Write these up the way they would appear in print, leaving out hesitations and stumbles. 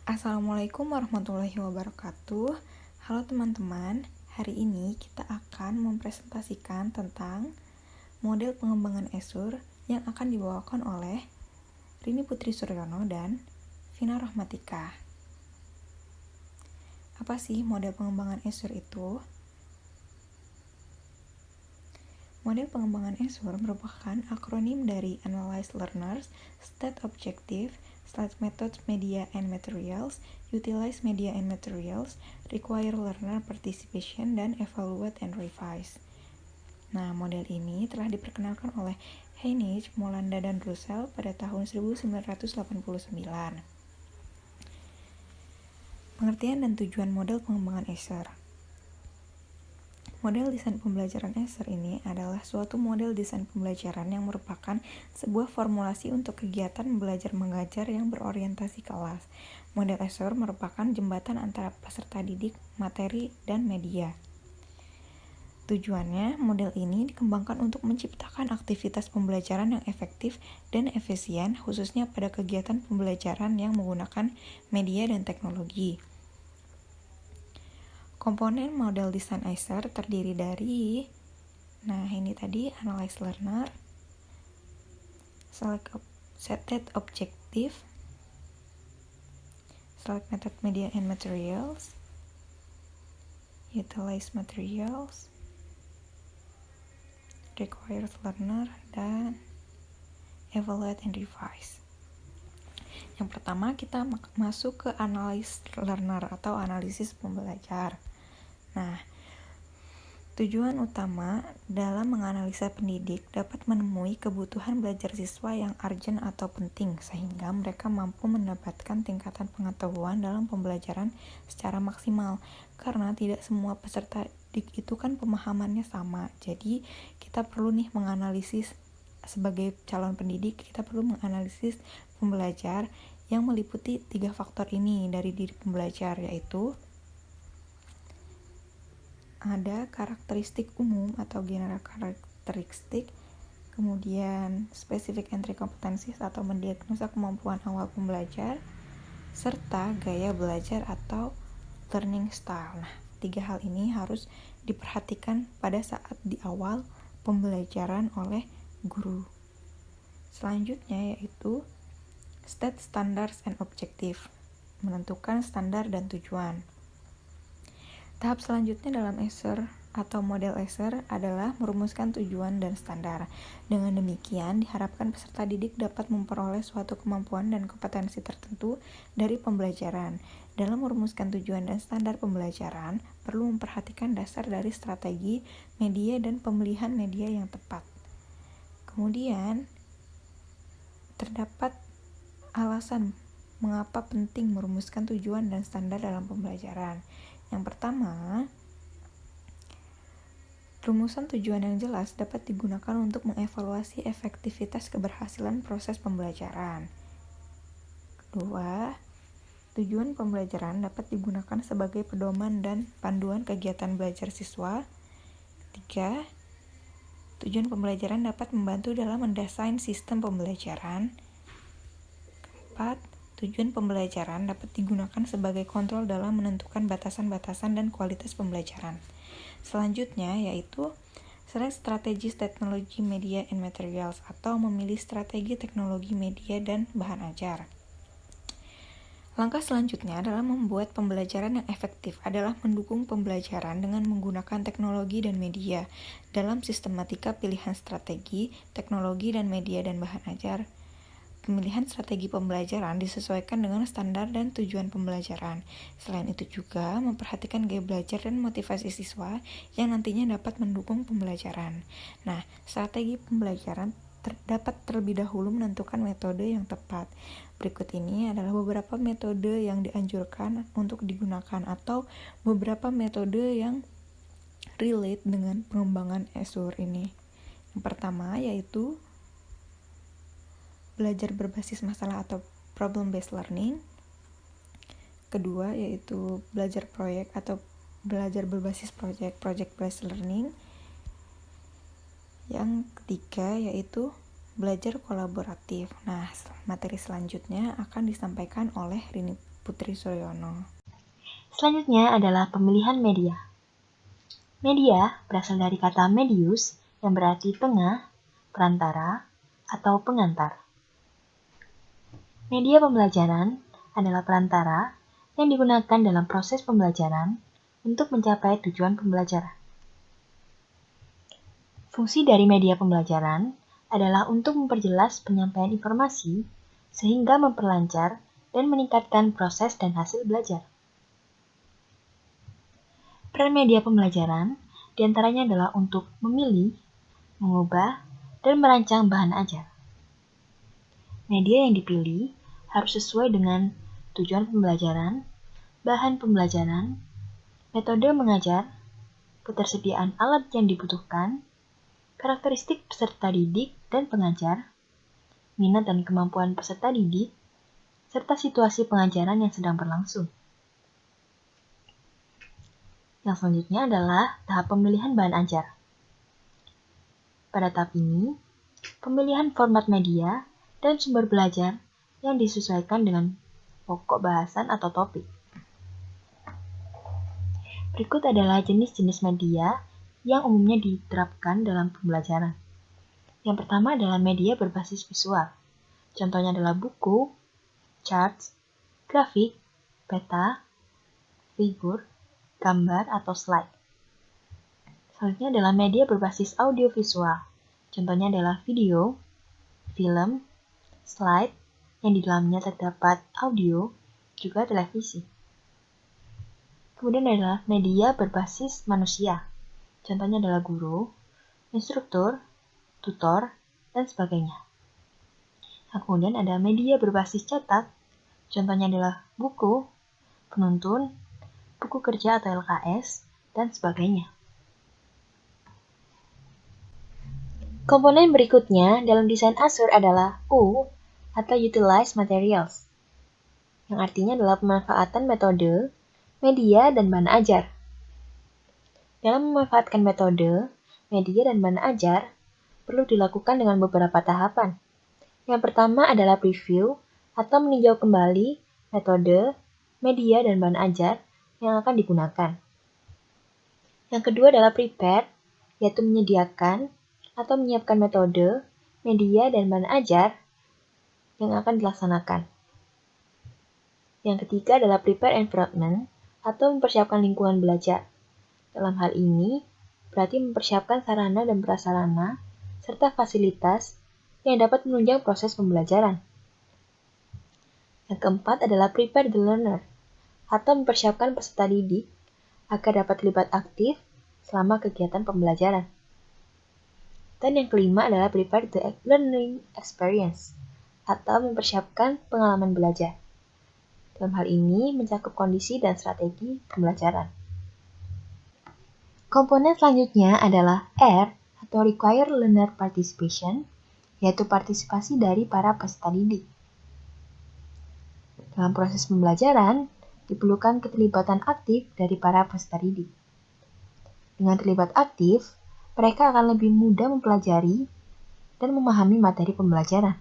Assalamualaikum warahmatullahi wabarakatuh. Halo teman-teman, hari ini kita akan mempresentasikan tentang model pengembangan Azure yang akan dibawakan oleh Rini Putri Suryono dan Vina Rahmatika. Apa sih model pengembangan Azure itu? Model pengembangan Azure merupakan akronim dari Analyze Learners, State Objective, Select Methods, Media and Materials, Utilize Media and Materials, Require Learner Participation, dan Evaluate and Revise. Nah, model ini telah diperkenalkan oleh Heinisch, Molanda, dan Russell pada tahun 1989. Pengertian dan tujuan model pengembangan Azure. Model desain pembelajaran Azure ini adalah suatu model desain pembelajaran yang merupakan sebuah formulasi untuk kegiatan belajar mengajar yang berorientasi kelas. Model Azure merupakan jembatan antara peserta didik, materi, dan media. Tujuannya, model ini dikembangkan untuk menciptakan aktivitas pembelajaran yang efektif dan efisien, khususnya pada kegiatan pembelajaran yang menggunakan media dan teknologi. Komponen model desain Azure terdiri dari, Analyze Learner, Set Objective, Select Method, Media and Materials, Utilize Materials, Require Learner, dan Evaluate and Revise. Yang pertama, kita masuk ke Analyze Learner atau analisis pembelajar. Nah, tujuan utama dalam menganalisa pendidik dapat menemui kebutuhan belajar siswa yang urgent atau penting sehingga mereka mampu mendapatkan tingkatan pengetahuan dalam pembelajaran secara maksimal, karena tidak semua peserta didik itu kan pemahamannya sama. Jadi kita perlu menganalisis sebagai calon pendidik, kita perlu menganalisis pembelajar yang meliputi 3 faktor ini dari diri pembelajar, yaitu ada karakteristik umum atau general karakteristik, kemudian specific entry competencies atau mendiagnosa kemampuan awal pembelajar, serta gaya belajar atau learning style. Nah, 3 hal ini harus diperhatikan pada saat di awal pembelajaran oleh guru. Selanjutnya yaitu state standards and objective, menentukan standar dan tujuan. Tahap selanjutnya dalam Azure atau model Azure adalah merumuskan tujuan dan standar. Dengan demikian, diharapkan peserta didik dapat memperoleh suatu kemampuan dan kompetensi tertentu dari pembelajaran. Dalam merumuskan tujuan dan standar pembelajaran, perlu memperhatikan dasar dari strategi, media, dan pemilihan media yang tepat. Kemudian, terdapat alasan mengapa penting merumuskan tujuan dan standar dalam pembelajaran. Yang pertama, rumusan tujuan yang jelas dapat digunakan untuk mengevaluasi efektivitas keberhasilan proses pembelajaran. Kedua, tujuan pembelajaran dapat digunakan sebagai pedoman dan panduan kegiatan belajar siswa. Ketiga, tujuan pembelajaran dapat membantu dalam mendesain sistem pembelajaran. Keempat, tujuan pembelajaran dapat digunakan sebagai kontrol dalam menentukan batasan-batasan dan kualitas pembelajaran. Selanjutnya yaitu select strategies teknologi media and materials atau memilih strategi teknologi media dan bahan ajar. Langkah selanjutnya adalah membuat pembelajaran yang efektif adalah mendukung pembelajaran dengan menggunakan teknologi dan media dalam sistematika pilihan strategi, teknologi dan media dan bahan ajar. Pemilihan strategi pembelajaran disesuaikan dengan standar dan tujuan pembelajaran. Selain itu juga memperhatikan gaya belajar dan motivasi siswa yang nantinya dapat mendukung pembelajaran. Nah, strategi pembelajaran dapat terlebih dahulu menentukan metode yang tepat. Berikut ini adalah beberapa metode yang dianjurkan untuk digunakan atau beberapa metode yang relate dengan pengembangan Azure ini. Yang pertama yaitu belajar berbasis masalah atau problem-based learning. Kedua yaitu belajar proyek atau belajar berbasis project-based learning. Yang ketiga yaitu belajar kolaboratif. Nah, materi selanjutnya akan disampaikan oleh Rini Putri Suryono. Selanjutnya adalah pemilihan media. Media berasal dari kata medius yang berarti tengah, perantara, atau pengantar. Media pembelajaran adalah perantara yang digunakan dalam proses pembelajaran untuk mencapai tujuan pembelajaran. Fungsi dari media pembelajaran adalah untuk memperjelas penyampaian informasi sehingga memperlancar dan meningkatkan proses dan hasil belajar. Peran media pembelajaran diantaranya adalah untuk memilih, mengubah, dan merancang bahan ajar. Media yang dipilih harus sesuai dengan tujuan pembelajaran, bahan pembelajaran, metode mengajar, ketersediaan alat yang dibutuhkan, karakteristik peserta didik dan pengajar, minat dan kemampuan peserta didik, serta situasi pengajaran yang sedang berlangsung. Yang selanjutnya adalah tahap pemilihan bahan ajar. Pada tahap ini, pemilihan format media dan sumber belajar yang disesuaikan dengan pokok bahasan atau topik. Berikut adalah jenis-jenis media yang umumnya diterapkan dalam pembelajaran. Yang pertama adalah media berbasis visual. Contohnya adalah buku, charts, grafik, peta, figur, gambar, atau slide. Selanjutnya adalah media berbasis audiovisual. Contohnya adalah video, film, slide, yang di dalamnya terdapat audio, juga televisi. Kemudian adalah media berbasis manusia. Contohnya adalah guru, instruktur, tutor, dan sebagainya. Nah, kemudian ada media berbasis cetak. Contohnya adalah buku, penuntun, buku kerja atau LKS, dan sebagainya. Komponen berikutnya dalam desain Azure adalah U atau Utilize Materials, yang artinya adalah pemanfaatan metode, media, dan bahan ajar. Dalam memanfaatkan metode, media, dan bahan ajar, perlu dilakukan dengan beberapa tahapan. Yang pertama adalah preview atau meninjau kembali metode, media, dan bahan ajar yang akan digunakan. Yang kedua adalah prepare, yaitu menyediakan atau menyiapkan metode, media, dan bahan ajar yang akan dilaksanakan. Yang ketiga adalah prepare environment atau mempersiapkan lingkungan belajar. Dalam hal ini, berarti mempersiapkan sarana dan prasarana serta fasilitas yang dapat menunjang proses pembelajaran. Yang keempat adalah prepare the learner atau mempersiapkan peserta didik agar dapat terlibat aktif selama kegiatan pembelajaran. Dan yang kelima adalah prepare the learning experience atau mempersiapkan pengalaman belajar. Dalam hal ini mencakup kondisi dan strategi pembelajaran. Komponen selanjutnya adalah R atau Require Learner Participation, yaitu partisipasi dari para peserta didik. Dalam proses pembelajaran, diperlukan keterlibatan aktif dari para peserta didik. Dengan terlibat aktif, mereka akan lebih mudah mempelajari dan memahami materi pembelajaran.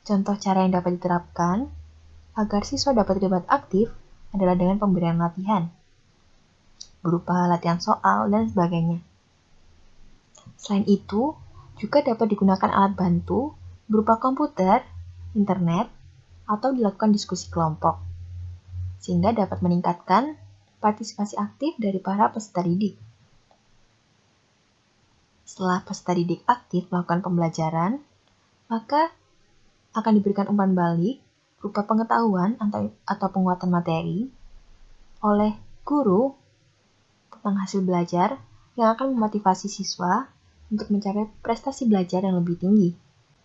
Contoh cara yang dapat diterapkan agar siswa dapat terlibat aktif adalah dengan pemberian latihan, berupa latihan soal dan sebagainya. Selain itu, juga dapat digunakan alat bantu berupa komputer, internet, atau dilakukan diskusi kelompok, sehingga dapat meningkatkan partisipasi aktif dari para peserta didik. Setelah peserta didik aktif melakukan pembelajaran, maka akan diberikan umpan balik berupa pengetahuan atau penguatan materi oleh guru tentang hasil belajar yang akan memotivasi siswa untuk mencapai prestasi belajar yang lebih tinggi.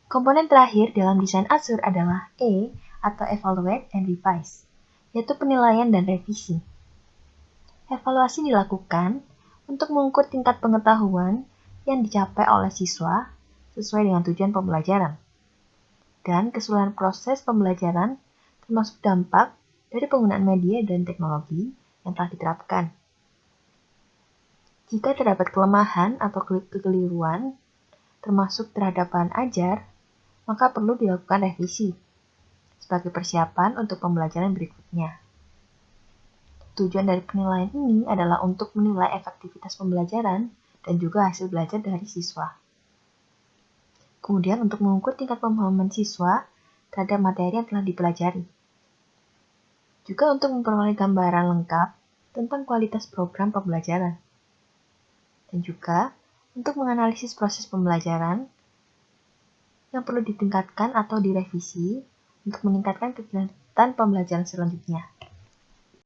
Komponen terakhir dalam desain Azure adalah E atau Evaluate and Revise, yaitu penilaian dan revisi. Evaluasi dilakukan untuk mengukur tingkat pengetahuan yang dicapai oleh siswa sesuai dengan tujuan pembelajaran dan keseluruhan proses pembelajaran termasuk dampak dari penggunaan media dan teknologi yang telah diterapkan. Jika terdapat kelemahan atau kekeliruan, termasuk terhadap bahan ajar, maka perlu dilakukan revisi. sebagai persiapan untuk pembelajaran berikutnya. Tujuan dari penilaian ini adalah untuk menilai efektivitas pembelajaran dan juga hasil belajar dari siswa. Kemudian untuk mengukur tingkat pemahaman siswa terhadap materi yang telah dipelajari. Juga untuk memperoleh gambaran lengkap tentang kualitas program pembelajaran. Dan juga untuk menganalisis proses pembelajaran yang perlu ditingkatkan atau direvisi untuk meningkatkan kegiatan pembelajaran selanjutnya.